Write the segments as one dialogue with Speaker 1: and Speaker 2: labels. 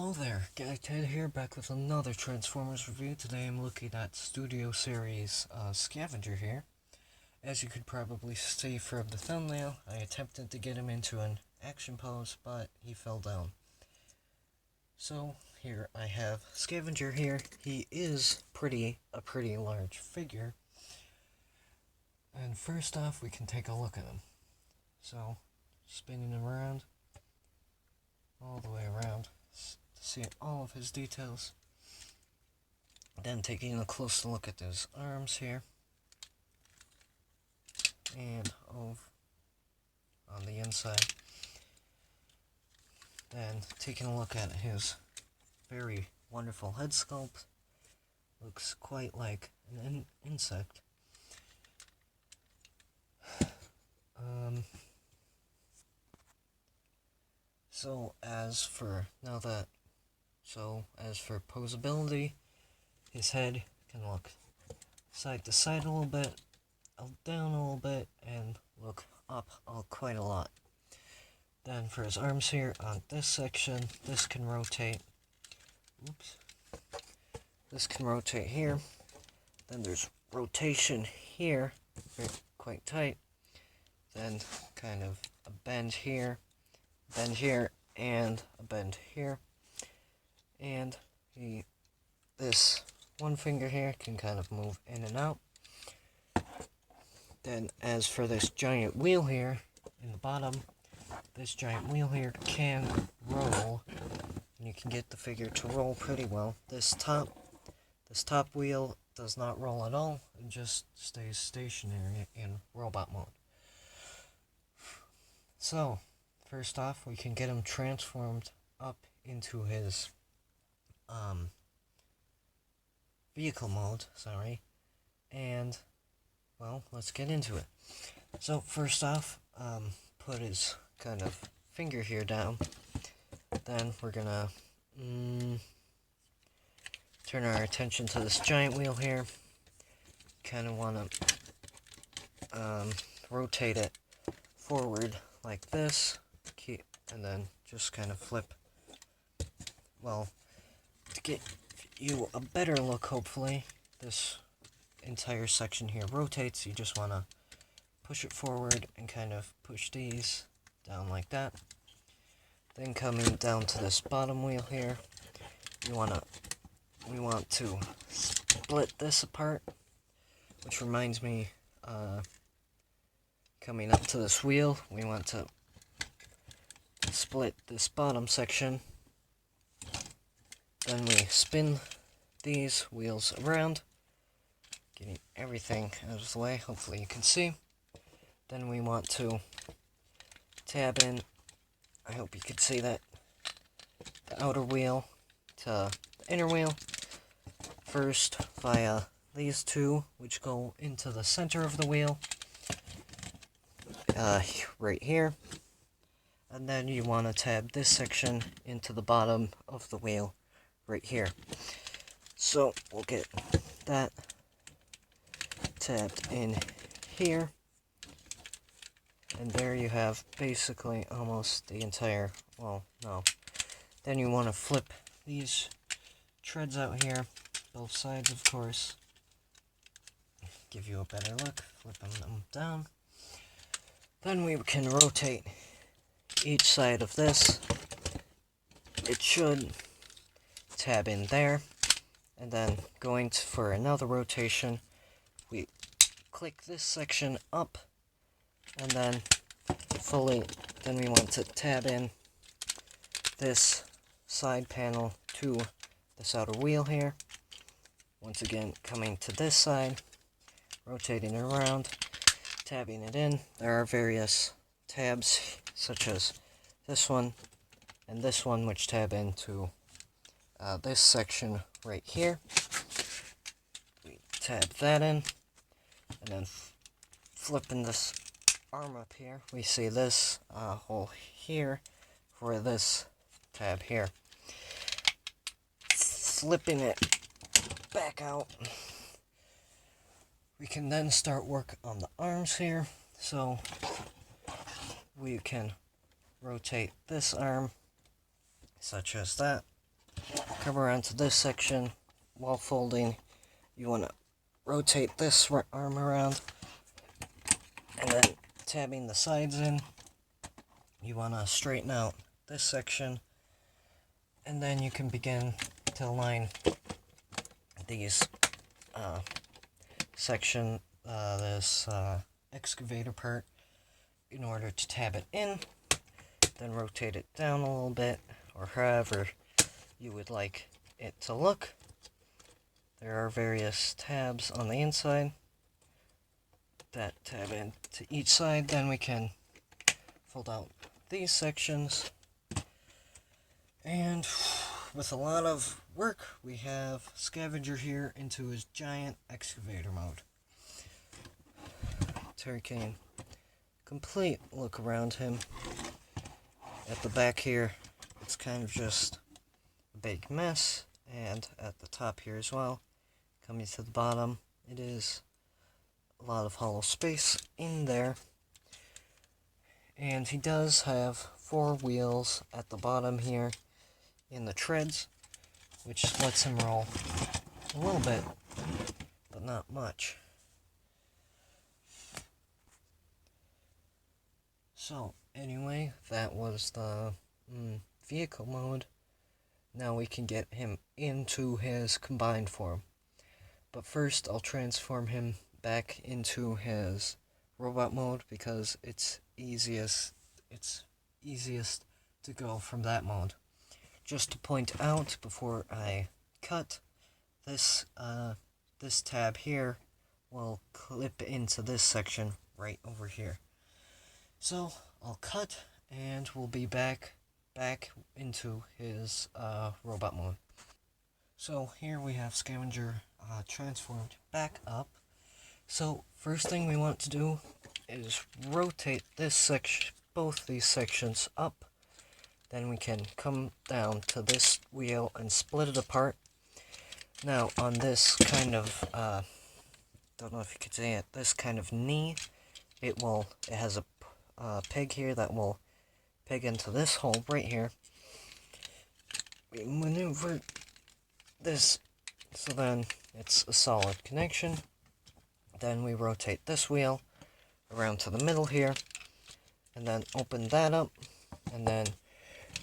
Speaker 1: Hello there, Guy Ted here, back with another Transformers review. Today I'm looking at Studio Series Scavenger here. As you could probably see from the thumbnail, I attempted to get him into an action pose, but he fell down. So here I have Scavenger here. He is a pretty large figure. And first off, we can take a look at him. So, spinning him around, all the way around, to see all of his details. Then taking a closer look at his arms here, and over on the inside. Then taking a look at his very wonderful head sculpt. Looks quite like an insect. So as for posability, his head can look side to side a little bit, down a little bit, and look up quite a lot. Then for his arms here, on this section, this can rotate. This can rotate here. Then there's rotation here, quite tight. Then kind of a bend here, and a bend here. And this one finger here can kind of move in and out. Then as for this giant wheel here in the bottom, this giant wheel here can roll, and you can get the figure to roll pretty well. This top wheel does not roll at all, it just stays stationary in robot mode. So, first off, we can get him transformed up into his vehicle mode, and, well, let's get into it. So, first off, put his kind of finger here down. Then we're gonna turn our attention to this giant wheel here. Kind of want to rotate it forward like this, and then just kind of flip. Well, to get you a better look, hopefully, this entire section here rotates. You just want to push it forward and kind of push these down like that. Then coming down to this bottom wheel here, we want to split this apart, which reminds me, coming up to this wheel, we want to split this bottom section. Then we spin these wheels around, getting everything out of the way. Hopefully you can see. Then we want to tab in, I hope you can see that, the outer wheel to the inner wheel. First via these two, which go into the center of the wheel, right here. And then you want to tab this section into the bottom of the wheel, right here. So we'll get that tabbed in here. And there you have basically almost the entire, well, no. Then you want to flip these treads out here, both sides of course. Give you a better look, flipping them down. Then we can rotate each side of this. It should tab in there. And then going for another rotation, we click this section up, and then then we want to tab in this side panel to this outer wheel here. Once again, coming to this side, rotating it around, tabbing it in. There are various tabs, such as this one and this one, which tab into this section right here. We tab that in, and then flipping this arm up here, we see this hole here for this tab here. Flipping it back out, we can then start work on the arms here. So we can rotate this arm, such as that, come around to this section. While folding, you want to rotate this arm around, and then tabbing the sides in, you want to straighten out this section, and then you can begin to align these this excavator part in order to tab it in, then rotate it down a little bit, or however you would like it to look. There are various tabs on the inside that tab into each side. Then we can fold out these sections, and with a lot of work, we have Scavenger here into his giant excavator mode. Taking complete look around him. At the back here, it's kind of just a big mess, and at the top here as well, coming to the bottom, it is a lot of hollow space in there. And he does have 4 wheels at the bottom here in the treads, which lets him roll a little bit, but not much. So anyway, that was the vehicle mode. Now we can get him into his combined form. But first I'll transform him back into his robot mode, because it's easiest to go from that mode. Just to point out before I cut, this tab here will clip into this section right over here. So I'll cut, and we'll be back into his robot mode. So here we have Scavenger transformed back up. So first thing we want to do is rotate this section, both these sections up. Then we can come down to this wheel and split it apart. Now on this kind of, don't know if you can see it, this kind of knee, it has a peg here that will peg into this hole right here. We maneuver this so then it's a solid connection. Then we rotate this wheel around to the middle here, and then open that up, and then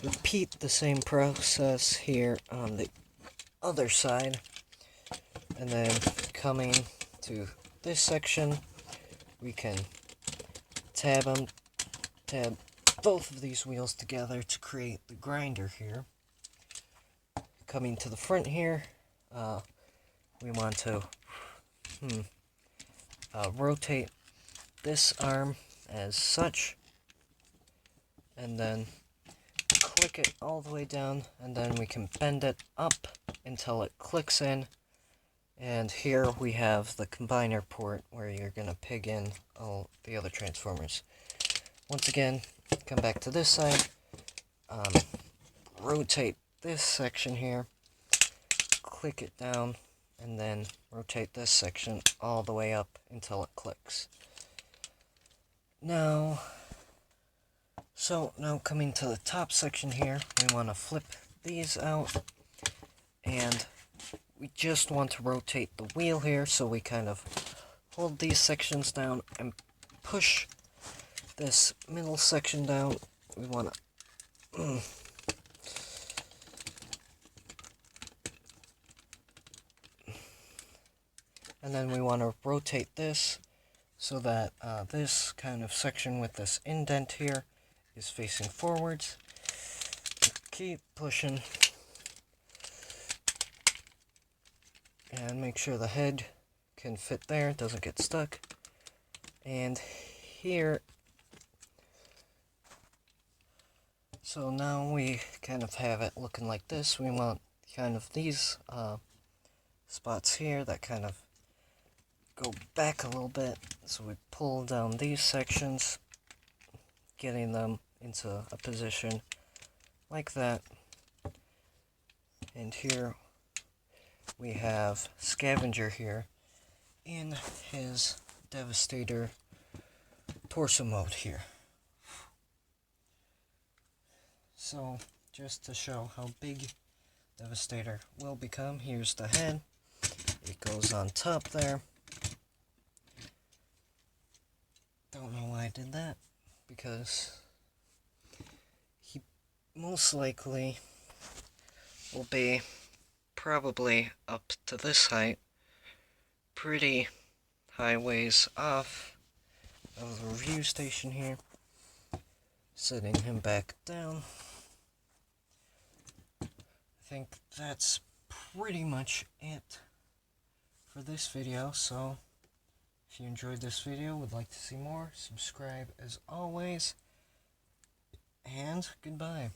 Speaker 1: repeat the same process here on the other side. And then coming to this section, we can tab both of these wheels together to create the grinder here. Coming to the front here, we want to rotate this arm as such, and then click it all the way down, and then we can bend it up until it clicks in. And here we have the combiner port where you're going to pig in all the other transformers. Once again, come back to this side, rotate this section here, click it down, and then rotate this section all the way up until it clicks. Now coming to the top section here, we want to flip these out, and we just want to rotate the wheel here, so we kind of hold these sections down and push this middle section down. We want to and then we want to rotate this so that this kind of section with this indent here is facing forwards. Keep pushing and make sure the head can fit there, doesn't get stuck. And here, so now we kind of have it looking like this. We want kind of these spots here that kind of go back a little bit, so we pull down these sections, getting them into a position like that. And here we have Scavenger here in his Devastator torso mode here. So just to show how big Devastator will become. Here's the head. It goes on top there. Don't know why I did that, because he most likely will be probably up to this height, pretty high ways off of the review station here. Setting him back down. I think that's pretty much it for this video, so if you enjoyed this video, would like to see more, subscribe as always, and goodbye.